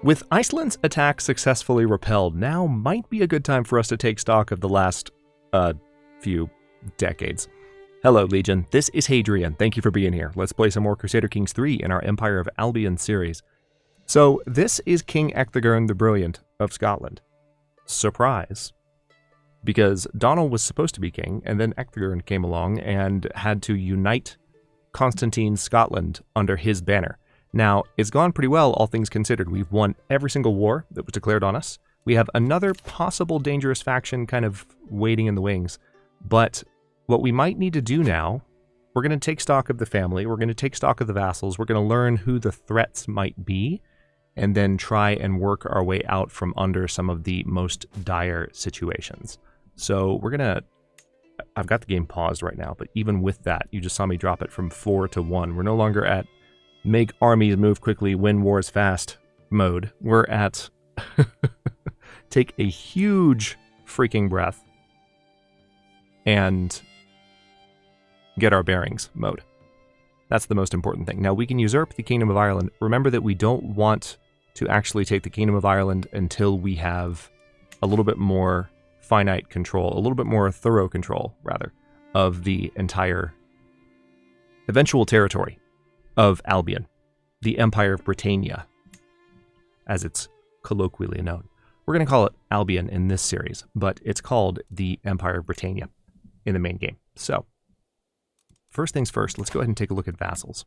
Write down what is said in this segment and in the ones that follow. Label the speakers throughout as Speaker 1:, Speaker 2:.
Speaker 1: With Iceland's attack successfully repelled, now might be a good time for us to take stock of the last, few decades. Hello, Legion. This is Hadrian. Thank you for being here. Let's play some more Crusader Kings III in our Empire of Albion series. So, this is King Ecthegern the Brilliant of Scotland. Surprise. Because Donald was supposed to be king, and then Ecthegern came along and had to unite Constantine's Scotland under his banner. Now, it's gone pretty well, all things considered. We've won every single war that was declared on us. We have another possible dangerous faction kind of waiting in the wings. But what we might need to do now, we're going to take stock of the family, we're going to take stock of the vassals, we're going to learn who the threats might be, and then try and work our way out from under some of the most dire situations. So we're going to... I've got the game paused right now, but even with that, you just saw me drop it from 4 to 1. We're no longer at make armies move quickly, win wars fast mode. We're at take a huge freaking breath and get our bearings mode. That's the most important thing. Now, we can usurp the Kingdom of Ireland. Remember that we don't want to actually take the Kingdom of Ireland until we have a little bit more finite control, a little bit more thorough control, rather, of the entire eventual territory of Albion, the Empire of Britannia, as it's colloquially known. We're going to call it Albion in this series, but it's called the Empire of Britannia in the main game. So, first things first, let's go ahead and take a look at vassals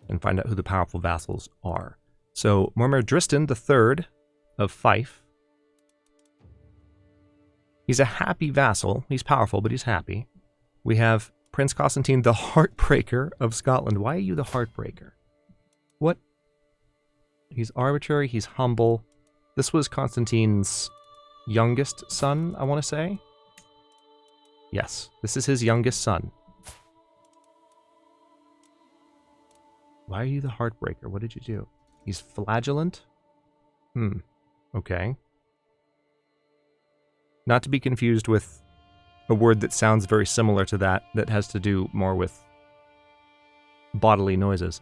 Speaker 1: and find out who the powerful vassals are. So, Mormer Dristan III of Fife. He's a happy vassal. He's powerful, but he's happy. We have Prince Constantine, the Heartbreaker of Scotland. Why are you the Heartbreaker? What? He's arbitrary, he's humble. This was Constantine's youngest son, I want to say. Yes, this is his youngest son. Why are you the Heartbreaker? What did you do? He's flagellant? Okay. Not to be confused with a word that sounds very similar to that, that has to do more with bodily noises.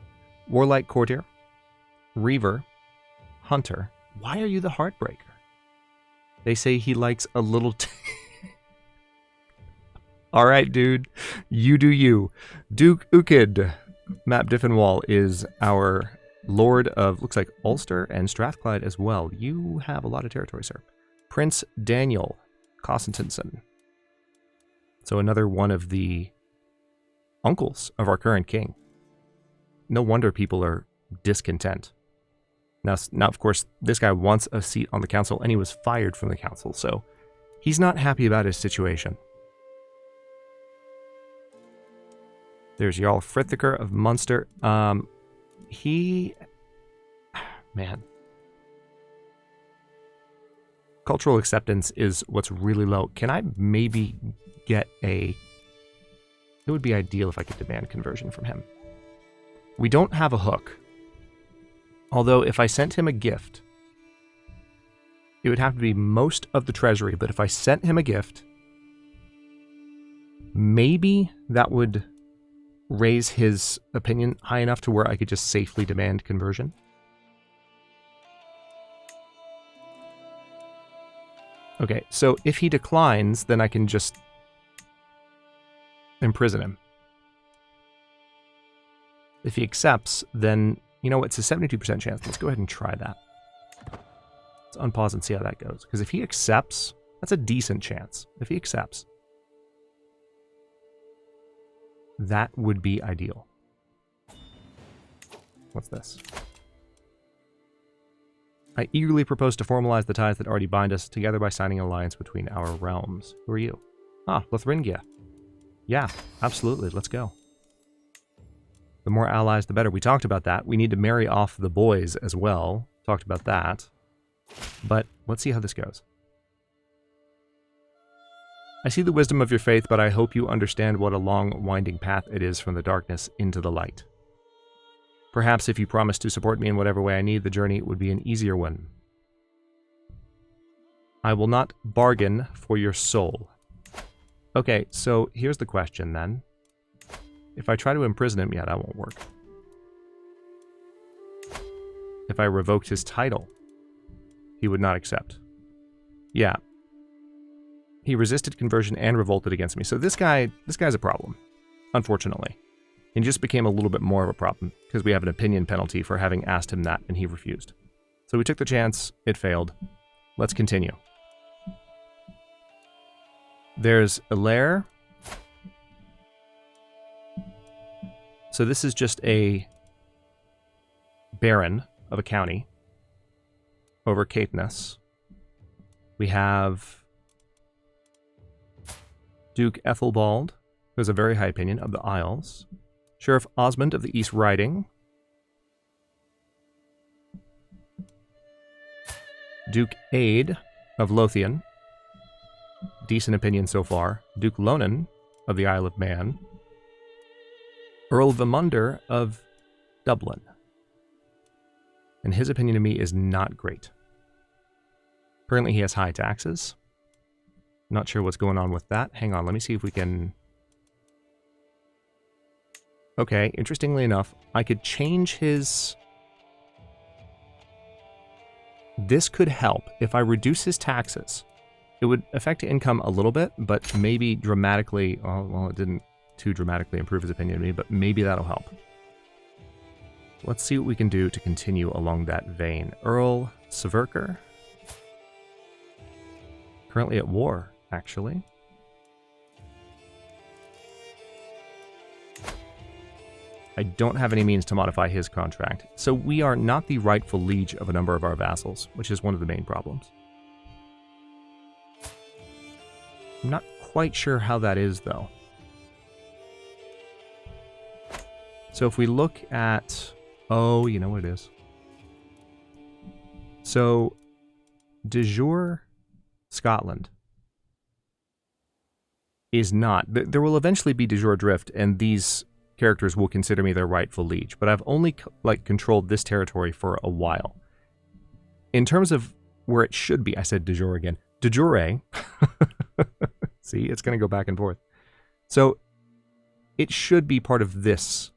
Speaker 1: Warlike Courtier, Reaver, Hunter. Why are you the Heartbreaker? They say he likes a little... Alright, dude. You do you. Duke Ukid, Map Diffenwall, is our Lord of, looks like, Ulster and Strathclyde as well. You have a lot of territory, sir. Prince Daniel Constantinson. So another one of the uncles of our current king. No wonder people are discontent. Now, of course, this guy wants a seat on the council, and he was fired from the council, so he's not happy about his situation. There's Jarl Frithicr of Munster. Man. Cultural acceptance is what's really low. Can I maybe get a... It would be ideal if I could demand conversion from him. We don't have a hook. Although, if I sent him a gift, it would have to be most of the treasury, but if I sent him a gift, maybe that would raise his opinion high enough to where I could just safely demand conversion. Okay, so if he declines, then I can just imprison him. If he accepts, then, you know, it's a 72% chance. Let's go ahead and try that. Let's unpause and see how that goes. Because if he accepts, that's a decent chance. If he accepts, that would be ideal. What's this? I eagerly propose to formalize the ties that already bind us together by signing an alliance between our realms. Who are you? Ah, Lothringia. Yeah, absolutely. Let's go. The more allies, the better. We talked about that. We need to marry off the boys as well. Talked about that. But let's see how this goes. I see the wisdom of your faith, but I hope you understand what a long, winding path it is from the darkness into the light. Perhaps if you promise to support me in whatever way I need, the journey would be an easier one. I will not bargain for your soul. Okay, so here's the question then. If I try to imprison him, yeah, that won't work. if I revoked his title, he would not accept. Yeah. He resisted conversion and revolted against me. So this guy's a problem, unfortunately. He just became a little bit more of a problem because we have an opinion penalty for having asked him that and he refused. So we took the chance, it failed. Let's continue. There's Ilaire. So this is just a baron of a county over Caithness. We have Duke Ethelbald, who has a very high opinion of the Isles. Sheriff Osmond of the East Riding. Duke Aid of Lothian. Decent opinion so far. Duke Lonan of the Isle of Man. Earl Vimunder of Dublin. And his opinion of me is not great. Apparently he has high taxes. Not sure what's going on with that. Hang on, let me see if we can... Okay, interestingly enough, I could change his... This could help. If I reduce his taxes, it would affect income a little bit, but maybe dramatically... well, it didn't too dramatically improve his opinion of me, but maybe that'll help. Let's see what we can do to continue along that vein. Earl Severker. Currently at war, actually. I don't have any means to modify his contract, so we are not the rightful liege of a number of our vassals, which is one of the main problems. I'm not quite sure how that is, though. So if we look at... Oh, you know what it is. So, de jure Scotland is not... There will eventually be de jure drift, and these characters will consider me their rightful liege, but I've only controlled this territory for a while. In terms of where it should be, I said de jure again. De jure. See, it's going to go back and forth. So it should be part of this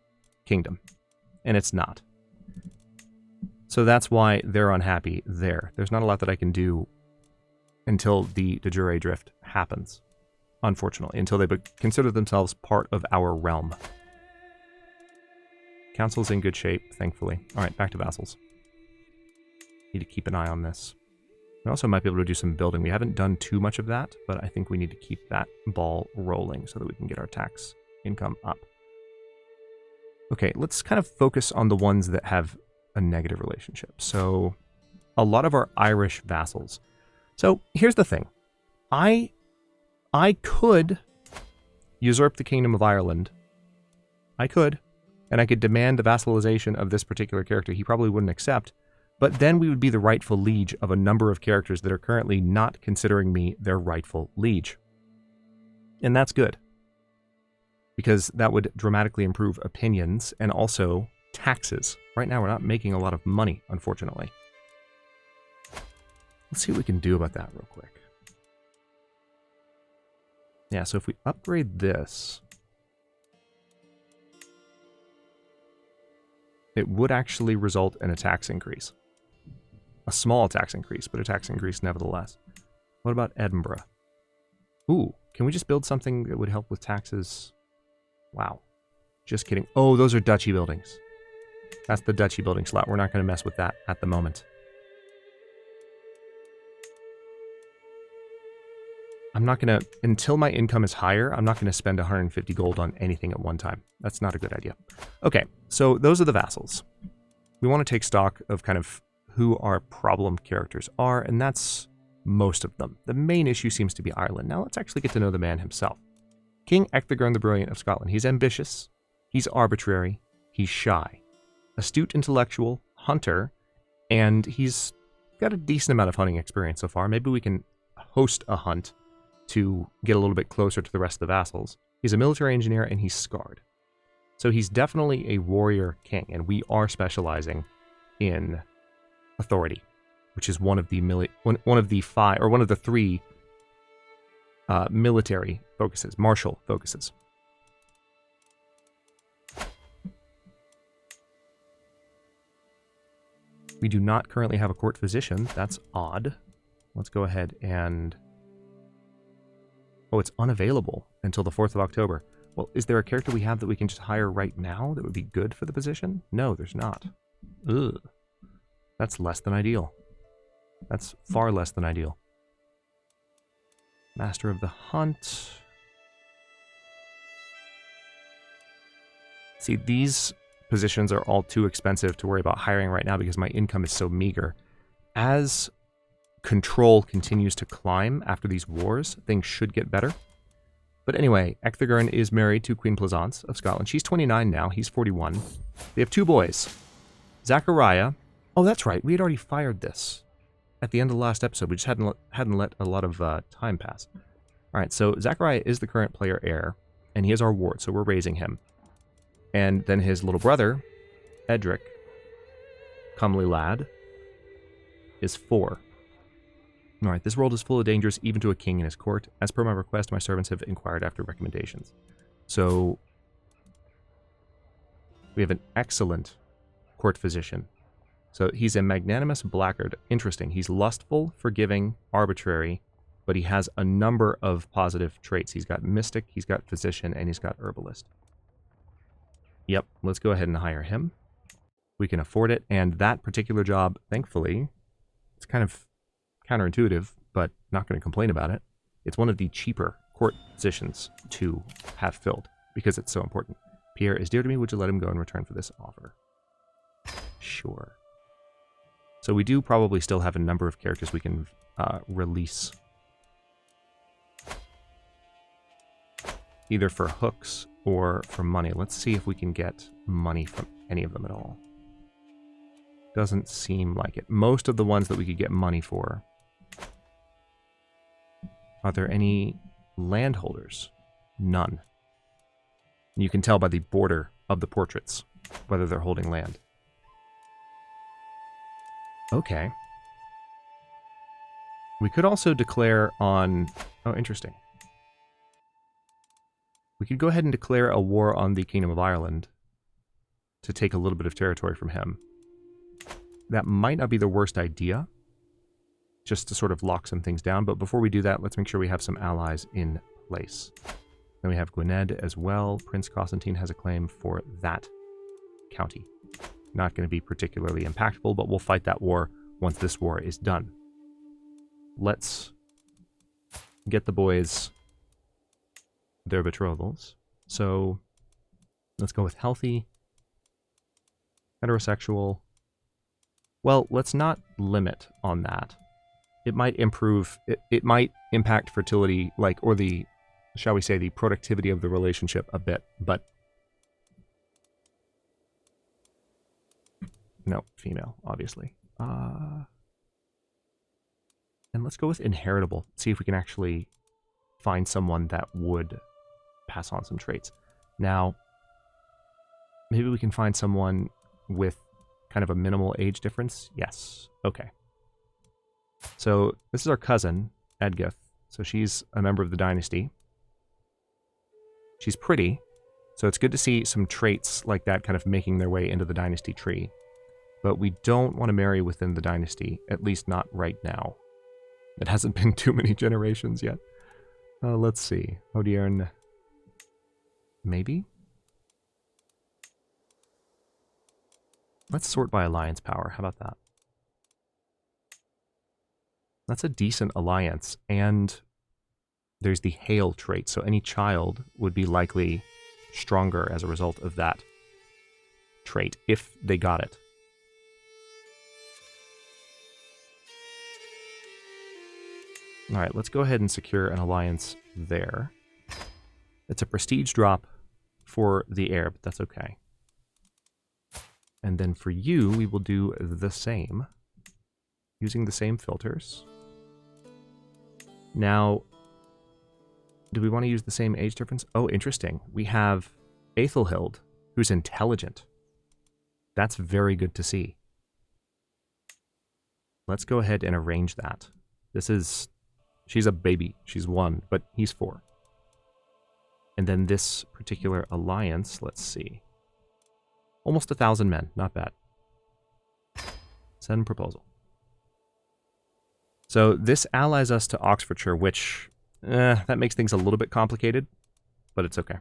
Speaker 1: kingdom, and it's not. So that's why they're unhappy there. There's not a lot that I can do until the de jure drift happens, unfortunately, until they consider themselves part of our realm. Council's in good shape, thankfully. All right, back to vassals. Need to keep an eye on this. We also might be able to do some building. We haven't done too much of that, but I think we need to keep that ball rolling so that we can get our tax income up. Okay, let's kind of focus on the ones that have a negative relationship. So, a lot of our Irish vassals. So, here's the thing. I could usurp the Kingdom of Ireland. I could. And I could demand the vassalization of this particular character. He probably wouldn't accept. But then we would be the rightful liege of a number of characters that are currently not considering me their rightful liege. And that's good. Because that would dramatically improve opinions and also taxes. Right now we're not making a lot of money, unfortunately. Let's see what we can do about that real quick. Yeah, so if we upgrade this... it would actually result in a tax increase. A small tax increase, but a tax increase nevertheless. What about Edinburgh? Ooh, can we just build something that would help with taxes? Wow. Just kidding. Oh, those are duchy buildings. That's the duchy building slot. We're not going to mess with that at the moment. I'm not going to, until my income is higher, I'm not going to spend 150 gold on anything at one time. That's not a good idea. Okay, so those are the vassals. We want to take stock of kind of who our problem characters are, and that's most of them. The main issue seems to be Ireland. Now let's actually get to know the man himself. King Ecthegern the Brilliant of Scotland. He's ambitious, he's arbitrary, he's shy, astute intellectual, hunter, and he's got a decent amount of hunting experience so far. Maybe we can host a hunt to get a little bit closer to the rest of the vassals. He's a military engineer and he's scarred. So he's definitely a warrior king, and we are specializing in authority, which is one of the three military focuses, martial focuses. We do not currently have a court physician. That's odd. Let's go ahead and... Oh, it's unavailable until the 4th of October. Well, is there a character we have that we can just hire right now that would be good for the position? No, there's not. Ugh. That's less than ideal. That's far less than ideal. Master of the Hunt. See, these positions are all too expensive to worry about hiring right now because my income is so meager. As control continues to climb after these wars, things should get better. But anyway, Ecthegern is married to Queen Plaisance of Scotland. She's 29 now, he's 41. They have 2 boys. Zachariah. Oh, that's right, we had already fired this at the end of the last episode. We just hadn't let a lot of time pass. All right, so Zachariah is the current player heir, and he is our ward, so we're raising him. And then his little brother, Edric, comely lad, is 4. All right, this world is full of dangers, even to a king and his court. As per my request, my servants have inquired after recommendations. So, we have an excellent court physician. So, he's a magnanimous blackguard. Interesting. He's lustful, forgiving, arbitrary, but he has a number of positive traits. He's got mystic, he's got physician, and he's got herbalist. Yep, let's go ahead and hire him. We can afford it, and that particular job, thankfully, it's kind of counterintuitive, but not going to complain about it. It's one of the cheaper court positions to have filled because it's so important. Pierre is dear to me. Would you let him go in return for this offer? Sure. So we do probably still have a number of characters we can release. Either for hooks or for money. Let's see if we can get money from any of them at all. Doesn't seem like it. Most of the ones that we could get money for. Are there any landholders? None. You can tell by the border of the portraits whether they're holding land. Okay. We could also declare on... Oh, interesting. We could go ahead and declare a war on the Kingdom of Ireland to take a little bit of territory from him. That might not be the worst idea, just to sort of lock some things down. But before we do that, let's make sure we have some allies in place. Then we have Gwynedd as well. Prince Constantine has a claim for that county. Not going to be particularly impactful, but we'll fight that war once this war is done. Let's get the boys their betrothals. So let's go with healthy, heterosexual. Well, let's not limit on that. It might improve, it might impact fertility, like, or the, shall we say, the productivity of the relationship a bit, but no, female, obviously. And let's go with inheritable. See if we can actually find someone that would pass on some traits. Now, maybe we can find someone with kind of a minimal age difference. Yes. Okay. So this is our cousin, Edgith. So she's a member of the dynasty. She's pretty. So it's good to see some traits like that kind of making their way into the dynasty tree. But we don't want to marry within the dynasty, at least not right now. It hasn't been too many generations yet. Let's see. Odiern. Maybe? Let's sort by alliance power. How about that? That's a decent alliance. And there's the hail trait. So any child would be likely stronger as a result of that trait, if they got it. All right, let's go ahead and secure an alliance there. It's a prestige drop for the heir, but that's okay. And then for you, we will do the same, using the same filters. Now, do we want to use the same age difference? Oh, interesting. We have Aethelhild, who's intelligent. That's very good to see. Let's go ahead and arrange that. This is... She's a baby. She's 1, but he's 4. And then this particular alliance, let's see. Almost 1,000 men. Not bad. Send proposal. So this allies us to Oxfordshire, which, that makes things a little bit complicated, but it's okay.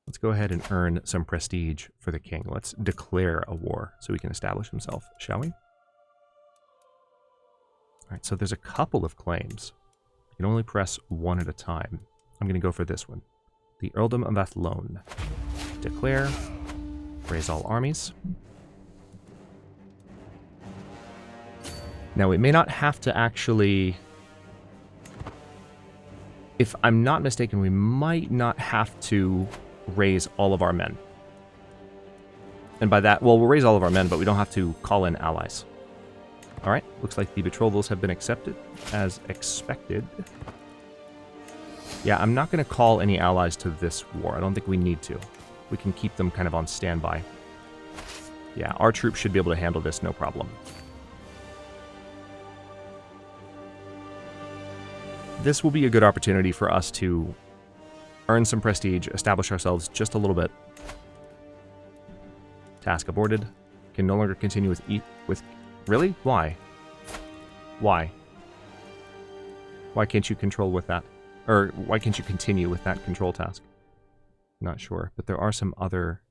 Speaker 1: Let's go ahead and earn some prestige for the king. Let's declare a war so he can establish himself, shall we? All right, so there's a couple of claims. You can only press one at a time. I'm going to go for this one. The Earldom of Athlone. Declare. Raise all armies. Now, we may not have to actually... If I'm not mistaken, we might not have to raise all of our men. And by that, well, we'll raise all of our men, but we don't have to call in allies. All right, looks like the betrothals have been accepted, as expected. Yeah, I'm not going to call any allies to this war. I don't think we need to. We can keep them kind of on standby. Yeah, our troops should be able to handle this, no problem. This will be a good opportunity for us to earn some prestige, establish ourselves just a little bit. Task aborted. Can no longer continue with... Really? Why? Why? Why can't you control with that? Or why can't you continue with that control task? Not sure. But there are some other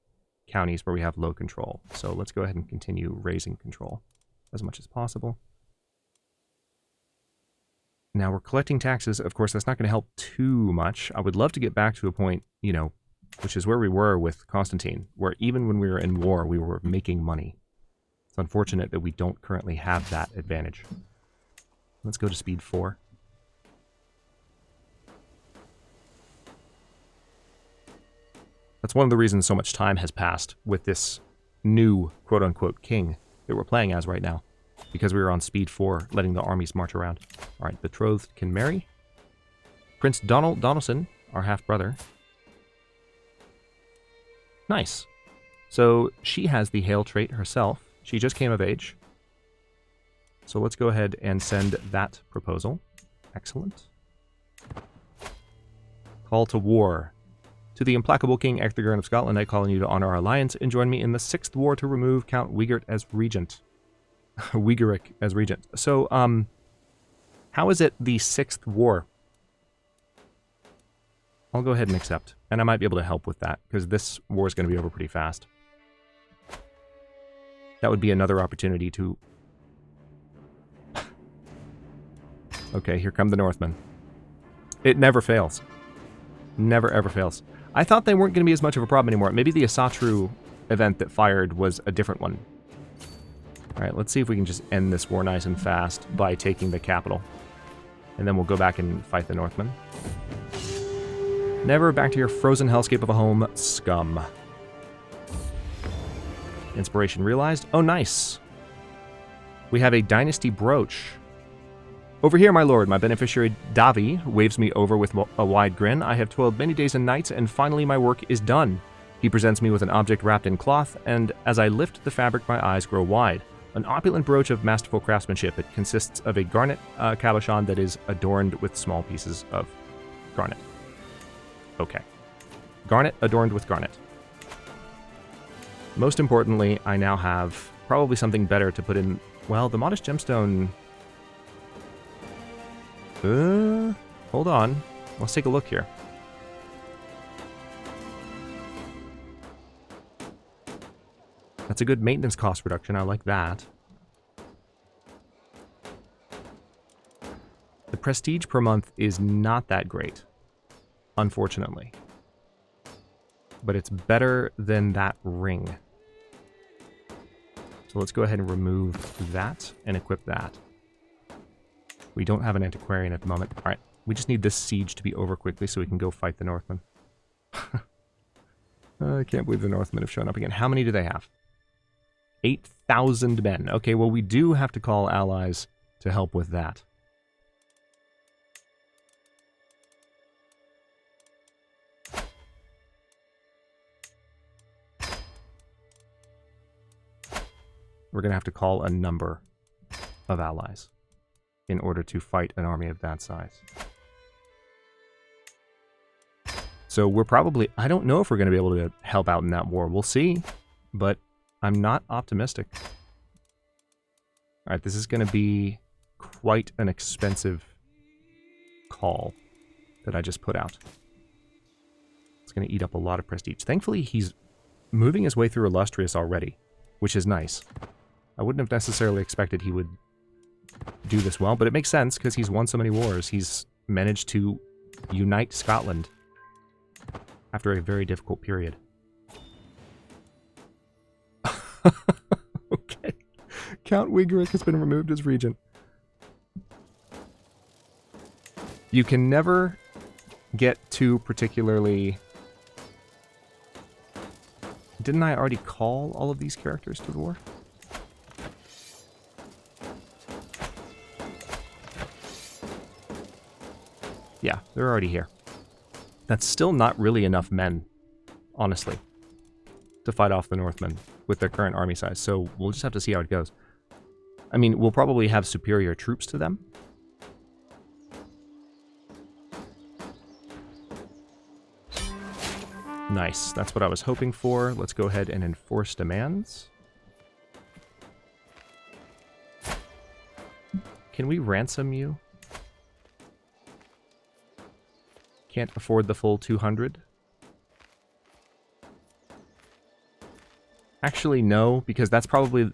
Speaker 1: counties where we have low control. So let's go ahead and continue raising control as much as possible. Now we're collecting taxes. Of course, that's not going to help too much. I would love to get back to a point, you know, which is where we were with Constantine, where even when we were in war, we were making money. It's unfortunate that we don't currently have that advantage. Let's go to speed 4. That's one of the reasons so much time has passed with this new quote-unquote king that we're playing as right now. Because we were on speed 4, letting the armies march around. Alright, betrothed can marry. Prince Donaldson, our half-brother. Nice. So she has the Hail trait herself. She just came of age. So let's go ahead and send that proposal. Excellent. Call to war. To the implacable King Ecthegern of Scotland, I call on you to honor our alliance and join me in the 6th war to remove Count Wiegert as regent. Wiegeric as regent. So, how is it the 6th war? I'll go ahead and accept. And I might be able to help with that, because this war is going to be over pretty fast. That would be another opportunity to... Okay, here come the Northmen. It never fails. Never ever fails. I thought they weren't going to be as much of a problem anymore. Maybe the Asatru event that fired was a different one. Alright, let's see if we can just end this war nice and fast by taking the capital. And then we'll go back and fight the Northmen. Never back to your frozen hellscape of a home, scum. Inspiration realized. Oh, nice. We have a dynasty brooch. Over here, my lord, my beneficiary Davi waves me over with a wide grin. I have toiled many days and nights, and finally my work is done. He presents me with an object wrapped in cloth, and as I lift the fabric, my eyes grow wide. An opulent brooch of masterful craftsmanship. It consists of a garnet cabochon that is adorned with small pieces of garnet. Okay. Garnet adorned with garnet. Most importantly, I now have probably something better to put in. Well, the modest gemstone... hold on. Let's take a look here. That's a good maintenance cost reduction. I like that. The prestige per month is not that great, unfortunately. But it's better than that ring. So let's go ahead and remove that and equip that. We don't have an antiquarian at the moment. All right, we just need this siege to be over quickly so we can go fight the Northmen. I can't believe the Northmen have shown up again. How many do they have? 8,000 men. Okay, well, we do have to call allies to help with that. We're going to have to call a number of allies in order to fight an army of that size. So we're probably... I don't know if we're going to be able to help out in that war. We'll see, but I'm not optimistic. Alright, this is going to be quite an expensive call that I just put out. It's going to eat up a lot of prestige. Thankfully, he's moving his way through Illustrious already, which is nice. I wouldn't have necessarily expected he would do this well, but it makes sense because he's won so many wars. He's managed to unite Scotland after a very difficult period. Okay. Count Wigeric has been removed as regent. You can never get too particularly... Didn't I already call all of these characters to the war? Yeah, they're already here. That's still not really enough men, honestly, to fight off the Northmen with their current army size, so we'll just have to see how it goes. I mean, we'll probably have superior troops to them. Nice, that's what I was hoping for. Let's go ahead and enforce demands. Can we ransom you? Can't afford the full 200. Actually, no, because that's probably...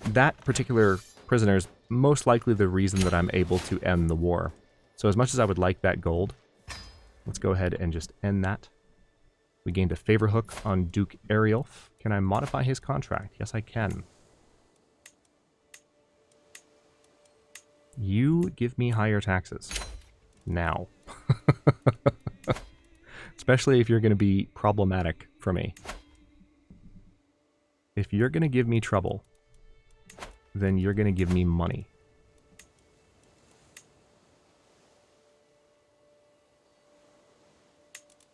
Speaker 1: That particular prisoner is most likely the reason that I'm able to end the war. So as much as I would like that gold, let's go ahead and just end that. We gained a favor hook on Duke Ariulf. Can I modify his contract? Yes, I can. You give me higher taxes. Now. Especially if you're going to be problematic for me. If you're going to give me trouble, then you're going to give me money.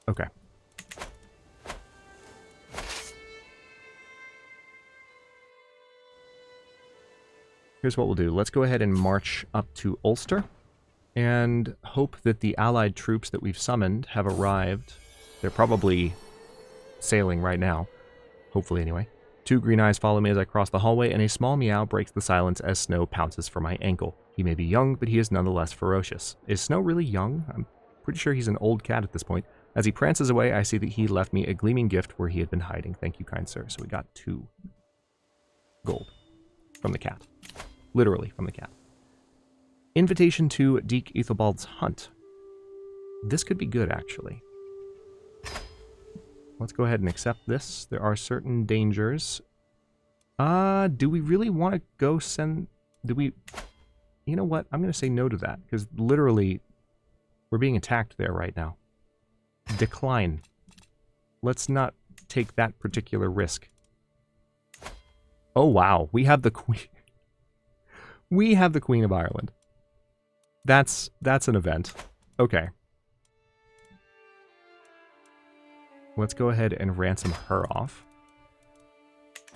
Speaker 1: Okay. Here's what we'll do. Let's go ahead and march up to Ulster and hope that the allied troops that we've summoned have arrived. They're probably sailing right now. Hopefully, anyway. 2 green eyes follow me as I cross the hallway, and a small meow breaks the silence as Snow pounces for my ankle. He may be young, but he is nonetheless ferocious. Is Snow really young? I'm pretty sure he's an old cat at this point. As he prances away, I see that he left me a gleaming gift where he had been hiding. Thank you, kind sir. So we got 2 gold from the cat. Literally from the cat. Invitation to Deek Ethelbald's hunt. This could be good, actually. Let's go ahead and accept this. There are certain dangers. Do we really want to go send... Do we... You know what? I'm going to say no to that, because literally, we're being attacked there right now. Decline. Let's not take that particular risk. Oh, wow. We have the Queen... We have the Queen of Ireland. That's an event. Okay. Let's go ahead and ransom her off.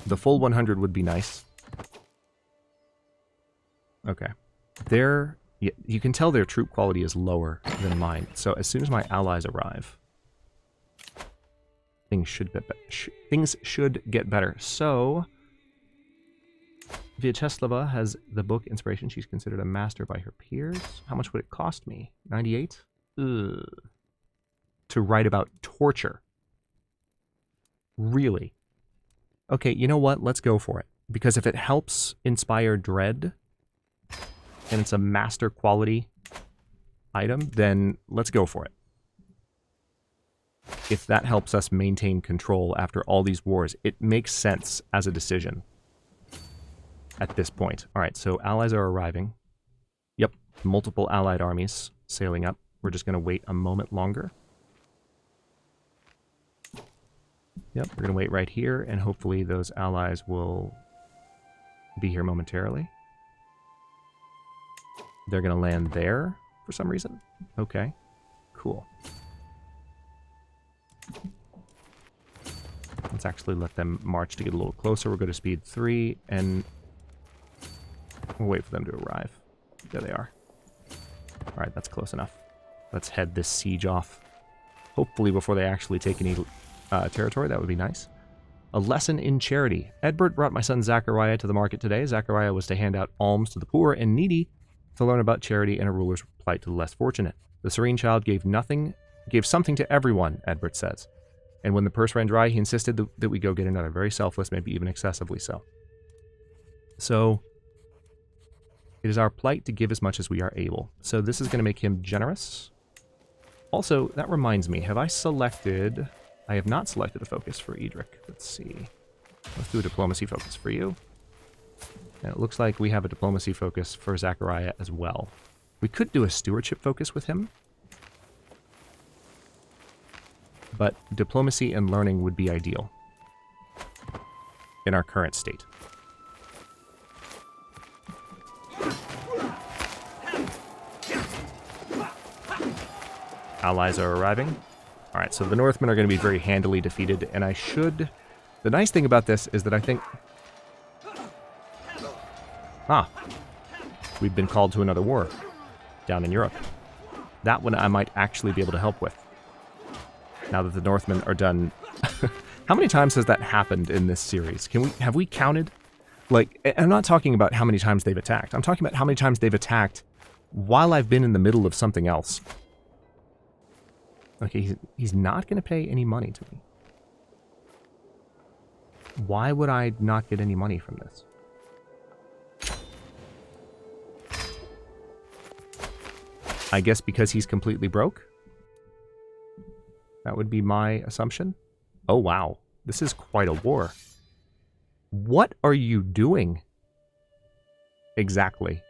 Speaker 1: The full 100 would be nice. Okay. You can tell their troop quality is lower than mine. So as soon as my allies arrive, things should get better. So Vyacheslava has the book Inspiration. She's considered a master by her peers. How much would it cost me? 98? Ugh. To write about torture. Really? Okay, you know what? Let's go for it. Because if it helps inspire dread, and it's a master quality item, then let's go for it. If that helps us maintain control after all these wars, it makes sense as a decision at this point. All right, so allies are arriving. Yep, multiple allied armies sailing up. We're just going to wait a moment longer. Yep, we're going to wait right here, and hopefully those allies will be here momentarily. They're going to land there for some reason. Okay, cool. Let's actually let them march to get a little closer. We'll go to speed 3, and we'll wait for them to arrive. There they are. All right, that's close enough. Let's head this siege off. Hopefully before they actually take any territory. That would be nice. A lesson in charity. Edbert brought my son Zachariah to the market today. Zachariah was to hand out alms to the poor and needy, to learn about charity and a ruler's plight to the less fortunate. The serene child gave something to everyone, Edbert says. And when the purse ran dry, he insisted that we go get another. Very selfless, maybe even excessively so. So, it is our plight to give as much as we are able. So this is going to make him generous. Also, that reminds me, have I selected... I have not selected a focus for Edric. Let's see. Let's do a diplomacy focus for you. And it looks like we have a diplomacy focus for Zachariah as well. We could do a stewardship focus with him. But diplomacy and learning would be ideal in our current state. Allies are arriving. Alright, so the Northmen are going to be very handily defeated, and I should... The nice thing about this is that I think... We've been called to another war down in Europe. That one I might actually be able to help with. Now that the Northmen are done... How many times has that happened in this series? Have we counted? Like, I'm not talking about how many times they've attacked. I'm talking about how many times they've attacked while I've been in the middle of something else. Okay, he's not going to pay any money to me. Why would I not get any money from this? I guess because he's completely broke? That would be my assumption. Oh, wow. This is quite a war. What are you doing? Exactly.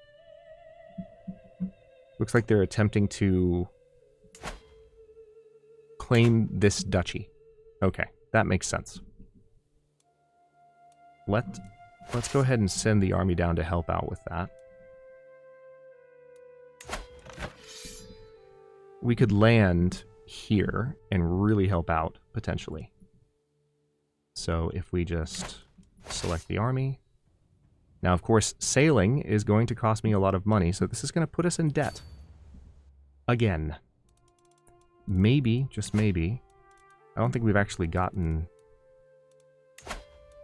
Speaker 1: Looks like they're attempting to claim this duchy. Okay, that makes sense. Let's go ahead and send the army down to help out with that. We could land here and really help out, potentially. So if we just select the army. Now, of course, sailing is going to cost me a lot of money, so this is going to put us in debt. Again. Maybe, just maybe, I don't think we've actually gotten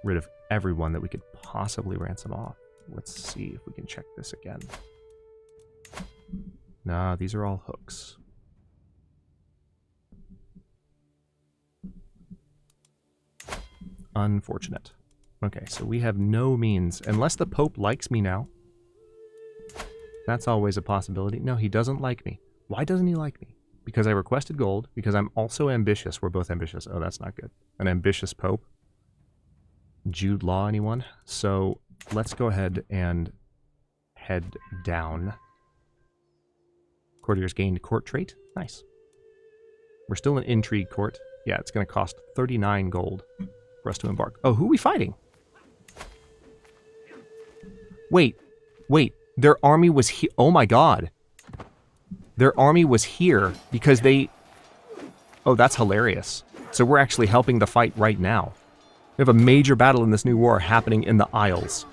Speaker 1: rid of everyone that we could possibly ransom off. Let's see if we can check this again. Nah, these are all hooks. Unfortunate. Okay, so we have no means, unless the Pope likes me now. That's always a possibility. No, he doesn't like me. Why doesn't he like me? Because I requested gold, because I'm also ambitious. We're both ambitious. Oh, that's not good. An ambitious Pope. Jude Law, anyone? So let's go ahead and head down. Courtiers gained court trait. Nice. We're still an intrigue court. Yeah, it's going to cost 39 gold for us to embark. Oh, who are we fighting? Wait. Their army was here. Oh my god. Their army was here because they... Oh, that's hilarious. So we're actually helping the fight right now. We have a major battle in this new war happening in the Isles.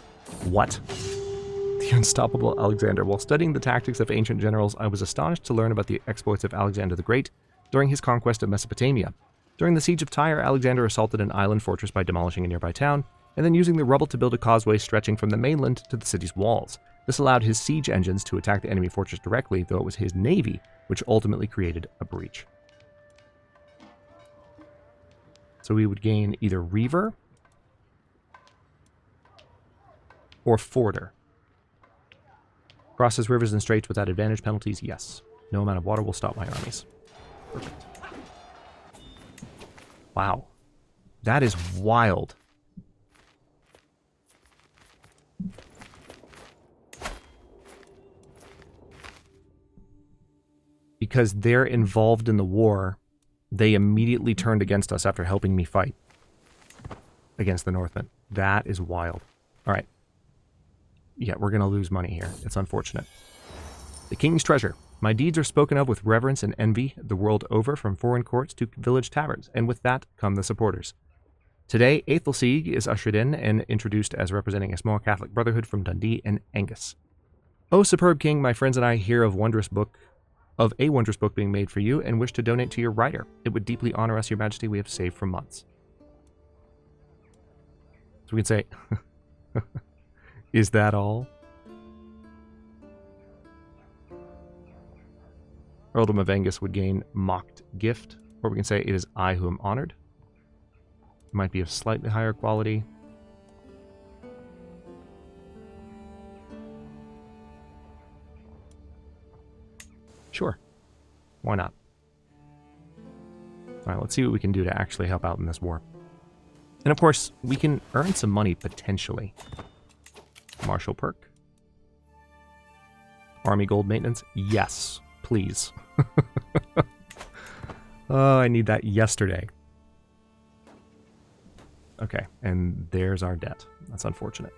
Speaker 1: What? The unstoppable Alexander. While studying the tactics of ancient generals, I was astonished to learn about the exploits of Alexander the Great during his conquest of Mesopotamia. During the siege of Tyre, Alexander assaulted an island fortress by demolishing a nearby town, and then using the rubble to build a causeway stretching from the mainland to the city's walls. This allowed his siege engines to attack the enemy fortress directly, though it was his navy which ultimately created a breach. So we would gain either Reaver or Forder. Crosses rivers and straits without advantage penalties? Yes. No amount of water will stop my armies. Perfect. Wow. That is wild. Because they're involved in the war, they immediately turned against us after helping me fight against the Northmen. That is wild. All right. Yeah, we're going to lose money here. It's unfortunate. The King's Treasure. My deeds are spoken of with reverence and envy the world over, from foreign courts to village taverns, and with that come the supporters. Today, Aethelsieg is ushered in and introduced as representing a small Catholic brotherhood from Dundee and Angus. O superb king, my friends and I hear of a wondrous book being made for you and wish to donate to your writer. It would deeply honor us, your majesty. We have saved for months. So we can say, is that all? Earldom of Angus would gain mocked gift, or we can say it is I who am honored. It might be of slightly higher quality. Sure. Why not? Alright, let's see what we can do to actually help out in this war. And of course, we can earn some money potentially. Martial perk. Army gold maintenance? Yes, please. Oh, I need that yesterday. Okay, and there's our debt. That's unfortunate.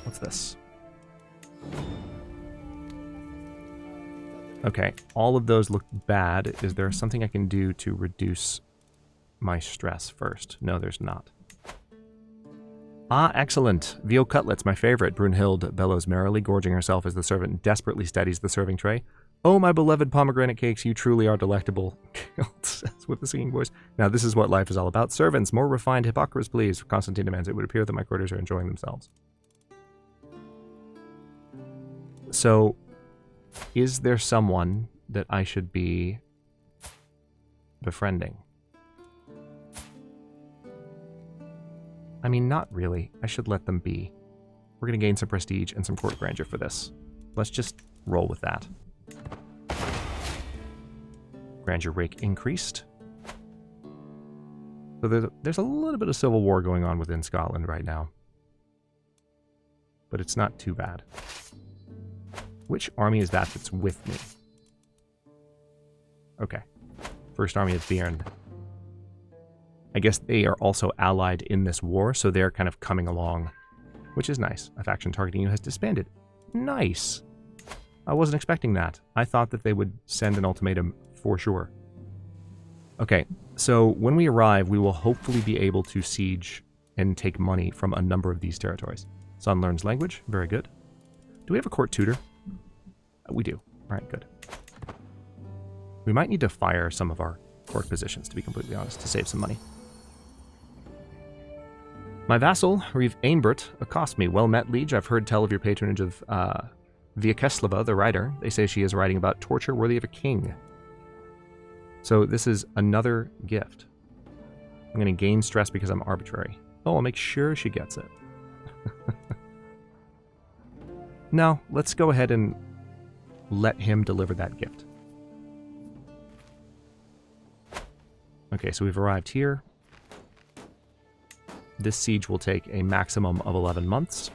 Speaker 1: What's this? Okay, all of those look bad. Is there something I can do to reduce my stress first? No, there's not. Ah, excellent. Veal cutlets, my favorite. Brunhild bellows merrily, gorging herself as the servant desperately steadies the serving tray. Oh, my beloved pomegranate cakes, you truly are delectable. Says with the singing voice. Now, this is what life is all about. Servants, more refined hypocrisy, please. Constantine demands. It would appear that my quarters are enjoying themselves. So, is there someone that I should be befriending? I mean, not really. I should let them be. We're going to gain some prestige and some court grandeur for this. Let's just roll with that. Grandeur rake increased. So there's a little bit of civil war going on within Scotland right now. But it's not too bad. Which army is that that's with me? Okay. First Army of Bearn. I guess they are also allied in this war, so they're kind of coming along, which is nice. A faction targeting you has disbanded. Nice. I wasn't expecting that. I thought that they would send an ultimatum for sure. Okay, so when we arrive, we will hopefully be able to siege and take money from a number of these territories. Son learns language. Very good. Do we have a court tutor? We do. All right, good. We might need to fire some of our court positions, to be completely honest, to save some money. My vassal, Reeve Ainbert, accosts me. Well met, liege. I've heard tell of your patronage of Vyacheslava, the writer. They say she is writing about torture worthy of a king. So this is another gift. I'm going to gain stress because I'm arbitrary. Oh, I'll make sure she gets it. No, let's go ahead and let him deliver that gift. Okay, so we've arrived here. This siege will take a maximum of 11 months.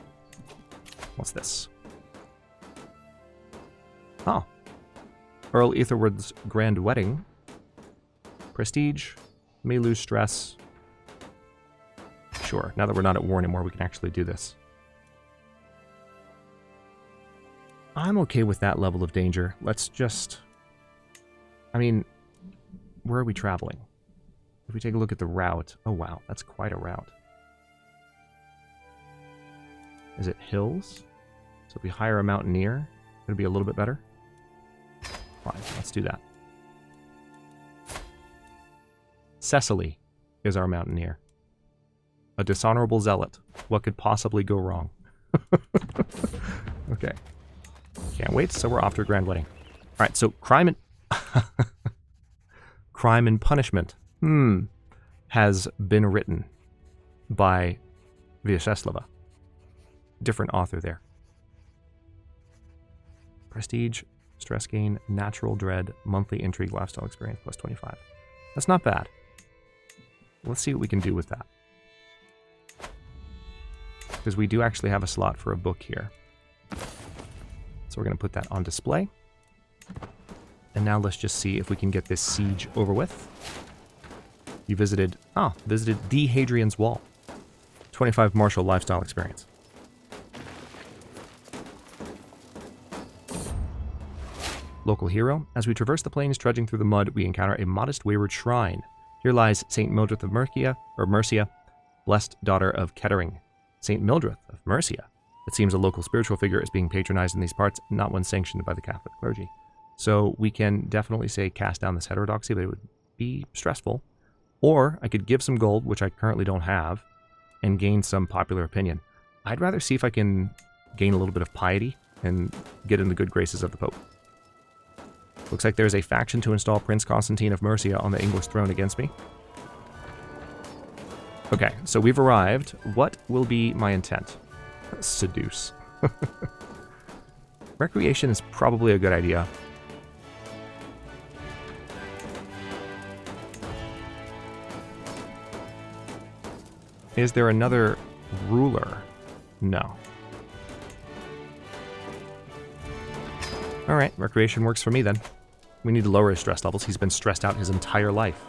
Speaker 1: What's this? Oh. Earl Etherwood's grand wedding. Prestige. May lose stress. Sure, now that we're not at war anymore, we can actually do this. I'm okay with that level of danger. Let's just... I mean, where are we traveling? If we take a look at the route... Oh, wow, that's quite a route. Is it hills? So if we hire a mountaineer, it'll be a little bit better. Fine, let's do that. Cecily is our mountaineer. A dishonorable zealot. What could possibly go wrong? Okay. Can't wait, so we're off to a grand wedding. Alright, so crime and... crime and punishment. Has been written by Vyacheslava. Different author there. Prestige, stress gain, natural dread, monthly intrigue, lifestyle experience, plus 25. That's not bad. Let's see what we can do with that. Because we do actually have a slot for a book here. So we're going to put that on display. And now let's just see if we can get this siege over with. You visited the Hadrian's Wall. 25 martial lifestyle experience. Local hero. As we traverse the plains trudging through the mud, we encounter a modest wayward shrine. Here lies St. Mildred of Mercia, blessed daughter of Kettering. St. Mildred of Mercia. It seems a local spiritual figure is being patronized in these parts, not one sanctioned by the Catholic clergy. So we can definitely say cast down this heterodoxy, but it would be stressful. Or I could give some gold, which I currently don't have, and gain some popular opinion. I'd rather see if I can gain a little bit of piety and get in the good graces of the Pope. Looks like there's a faction to install Prince Constantine of Mercia on the English throne against me. Okay, so we've arrived. What will be my intent? Seduce. Recreation is probably a good idea. Is there another ruler? No. Alright, recreation works for me then. We need to lower his stress levels. He's been stressed out his entire life.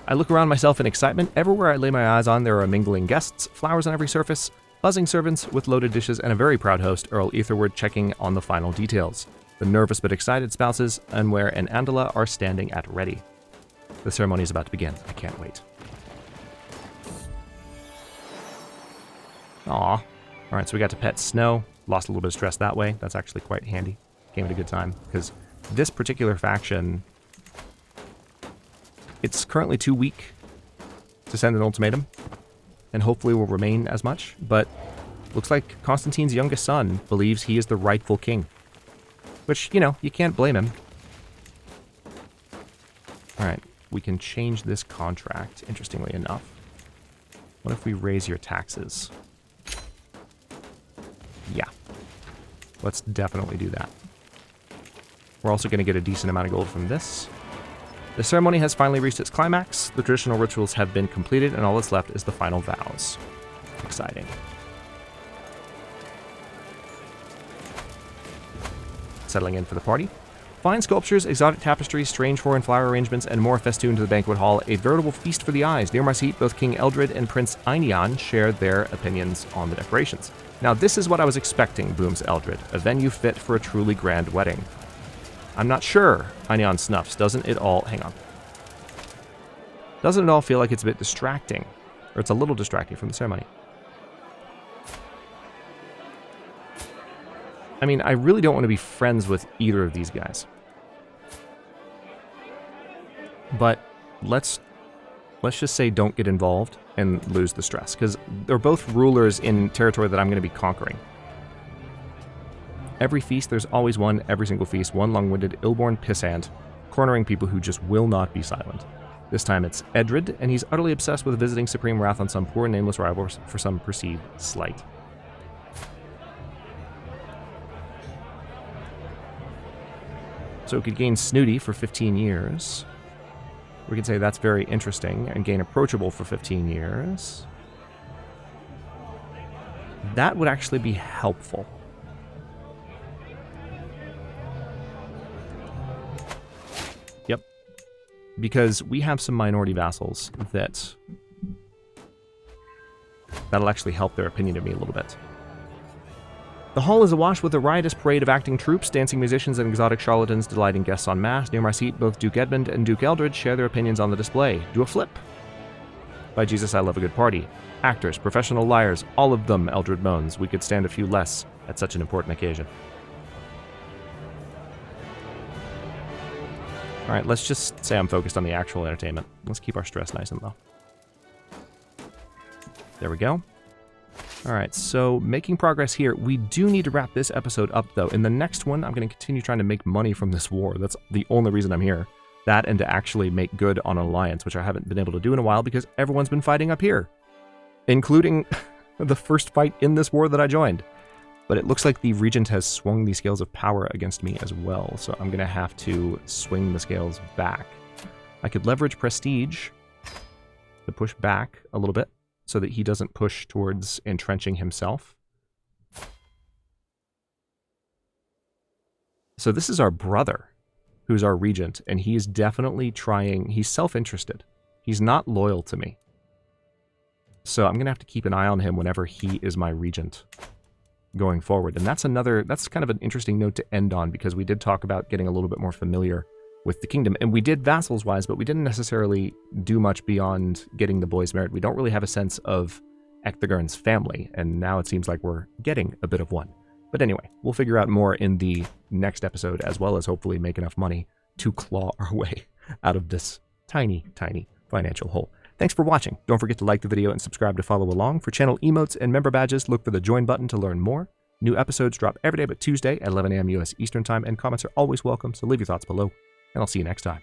Speaker 1: I look around myself in excitement. Everywhere I lay my eyes on, there are mingling guests, flowers on every surface, buzzing servants with loaded dishes, and a very proud host, Earl Etherward, checking on the final details. The nervous but excited spouses, Anwer and Andala, are standing at ready. The ceremony is about to begin. I can't wait. Aw. Alright, so we got to pet Snow. Lost a little bit of stress that way. That's actually quite handy. Came at a good time, because this particular faction, it's currently too weak to send an ultimatum, and hopefully will remain as much, but looks like Constantine's youngest son believes he is the rightful king. Which, you know, you can't blame him. Alright, we can change this contract, interestingly enough. What if we raise your taxes? Yeah. Let's definitely do that. We're also going to get a decent amount of gold from this. The ceremony has finally reached its climax. The traditional rituals have been completed, and all that's left is the final vows. Exciting. Settling in for the party. Fine sculptures, exotic tapestries, strange foreign flower arrangements, and more festoon to the banquet hall. A veritable feast for the eyes. Near my seat, both King Eldred and Prince Einion share their opinions on the decorations. Now this is what I was expecting, booms Eldred. A venue fit for a truly grand wedding. I'm not sure. Einion snuffs. Doesn't it all... Hang on. Doesn't it all feel like it's a bit distracting? Or it's a little distracting from the ceremony? I mean, I really don't want to be friends with either of these guys. But let's just say don't get involved and lose the stress, because they're both rulers in territory that I'm going to be conquering. Every feast, there's always one, every single feast, one long-winded, ill-born pissant, cornering people who just will not be silent. This time it's Edred, and he's utterly obsessed with visiting supreme wrath on some poor nameless rival for some perceived slight. So we could gain Snooty for 15 years. We could say that's very interesting, and gain Approachable for 15 years. That would actually be helpful. Yep. Because we have some minority vassals that'll actually help their opinion of me a little bit. The hall is awash with a riotous parade of acting troops, dancing musicians, and exotic charlatans delighting guests en masse. Near my seat, both Duke Edmund and Duke Eldred share their opinions on the display. Do a flip. By Jesus, I love a good party. Actors, professional liars, all of them, Eldred moans. We could stand a few less at such an important occasion. Alright, let's just say I'm focused on the actual entertainment. Let's keep our stress nice and low. There we go. Alright, so making progress here. We do need to wrap this episode up, though. In the next one, I'm going to continue trying to make money from this war. That's the only reason I'm here. That and to actually make good on an alliance, which I haven't been able to do in a while because everyone's been fighting up here. Including the first fight in this war that I joined. But it looks like the regent has swung the scales of power against me as well, so I'm going to have to swing the scales back. I could leverage prestige to push back a little bit, so that he doesn't push towards entrenching himself. So this is our brother, who's our regent, and he is definitely trying, he's self-interested. He's not loyal to me. So I'm going to have to keep an eye on him whenever he is my regent going forward. And that's kind of an interesting note to end on, because we did talk about getting a little bit more familiar with the kingdom. And we did vassals-wise, but we didn't necessarily do much beyond getting the boys married. We don't really have a sense of Ecthegern's family, and now it seems like we're getting a bit of one. But anyway, we'll figure out more in the next episode, as well as hopefully make enough money to claw our way out of this tiny, tiny financial hole. Thanks for watching. Don't forget to like the video and subscribe to follow along. For channel emotes and member badges, look for the join button to learn more. New episodes drop every day but Tuesday at 11 a.m. US Eastern Time, and comments are always welcome, so leave your thoughts below, and I'll see you next time.